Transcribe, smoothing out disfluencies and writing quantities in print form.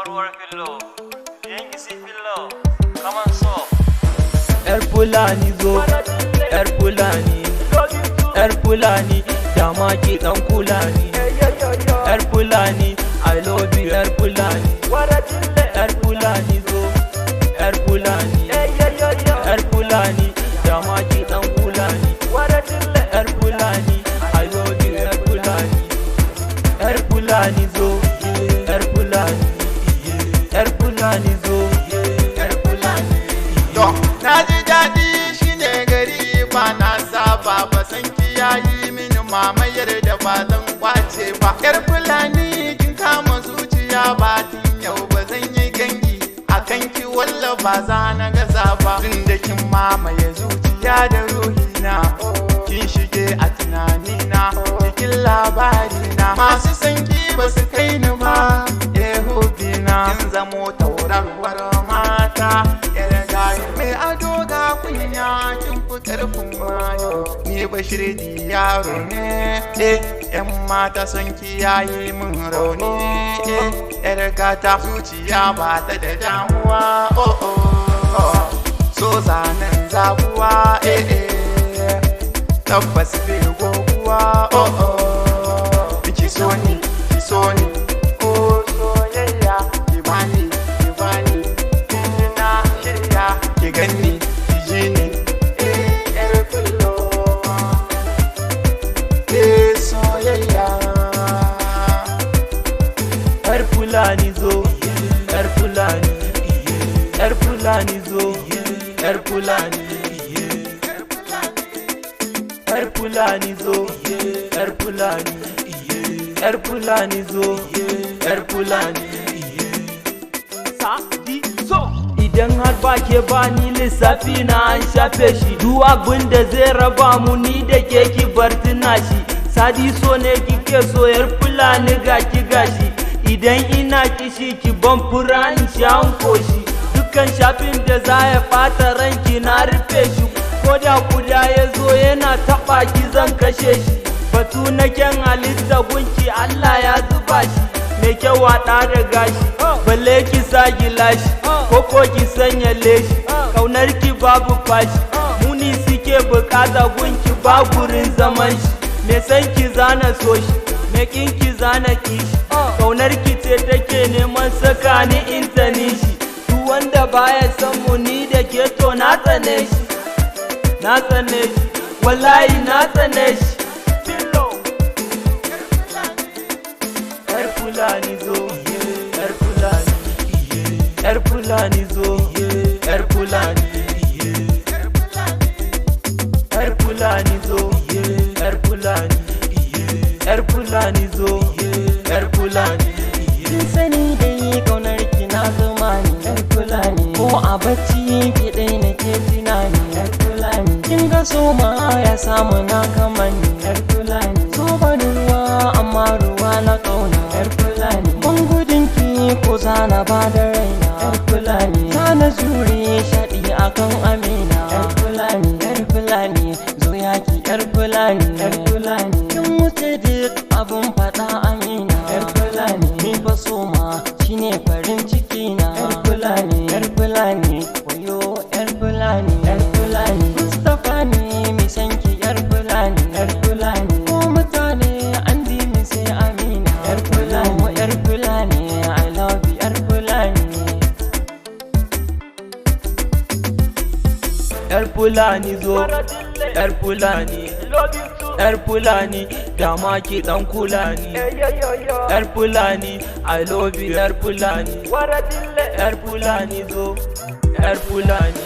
Warwar fillo, yengisi fillo, kaman so. Yar Fulani zo, yar Fulani, yar Fulani, dama ki dan kulani. Yar Fulani, I love you, yar Fulani. Yar Fulani zo, yar Fulani, yar Fulani, dama ki dan kulani. Yar Fulani, I love you, yar Fulani. Yar Fulani zo, yar Fulani, yar Fulani zo, yar Fulani. Na ji daɗi shine gari ba na saba ba, san ki yayi mini mamayar da ba zan kwace ba. Yar Fulani kin kama zuciya ba tun yau ba zan yi gangi akan ki walla ba za na gaza ba. Tun da kin mamaye zuciya da ruhina, kin shige a tunanina cikin labarina. Masu san ki ba su kai ni ba, hobina kin zamo taurarwar mata. Mai ado ga kunya kin fi karfin wayo, ni Bashir di yaro ne. Yan mata son kiyaye min rauni, yar gata zuciya ba ta da damuwa. So zanen zabuwa, tabbas bai goguwa. Ki so ni, ki so ni, ko soyayya ki bani, ki bani. Ki ganni, ki ji ni, yar fillo, soyayya. Yar Fulani zo, yar Fulani, yar Fulani zo, yar Fulani, yar Fulani zo, yar Fulani, yar Fulani zo, yar Fulani. Sadi so. Idan har ba ke bani lissafi na an shafe shi, duk abin da zai raba mu ni da ke ki bar tuna shi. Sadi so ne kike so, yar Fulani ga ki gashi. Idan ina kishi ki ban fura in sha in koshi. Dukkan shafin da za ya ɓata ranki na rufe shi, ko da kuda ya zo yana taɓa ki zan kashe shi. Batu na kyan halitta gunki Allah ya zuba shi, mai kyau waɗa da gashi, balle ki sa gilashi, koko ki sanya leshi. Kaunar ki babu fashi, muni suke bukata gunki ba gurin zaman shi. Me san ki zana so shi, me kin ki zana kishi. Kaunar ki ce take neman saka ni intani shi. Duk wanda baya san mu ni da ke to na tsane shi, na tsane shi, wallahi na tsane shi. Yar Fulani zo, yar Fulani, yar Fulani zo, yar Fulani, yar Fulani zo, yar Fulani, yar Fulani zo, yar Fulani. Kin sani dai kaunar ki na zama ni, yar Fulani. Ko a bacci ki dai nake tunani, yar Fulani. Kin ga so ma ya samu na kaman ni, yar Fulani. So bani ruwa amma ruwa na kauna, yar Fulani. Ban gudun ki ko zana ba da raina, yar Fulani. Na jure shaɗi akan amina, yar Fulani. Yar Fulani zo yaki, yar Fulani. Yar Fulani kin wuce duk abun faɗa amina, yar Fulani. Ni fa so ma shine farin ciki na, yar Fulani. Yar Fulani wayo, yar Fulani. Yar Fulani Mustapha ne mai sanki, yar Fulani. Yar Fulani ko mutane an bi mi sai amina, yar Fulani. Yar Fulani I love you, yar Fulani. Yar Fulani zo, yar Fulani, yar Fulani, dama ki dan kulani. Yar Fulani, I love you, yar Fulani. Yar Fulani zo, yar Fulani.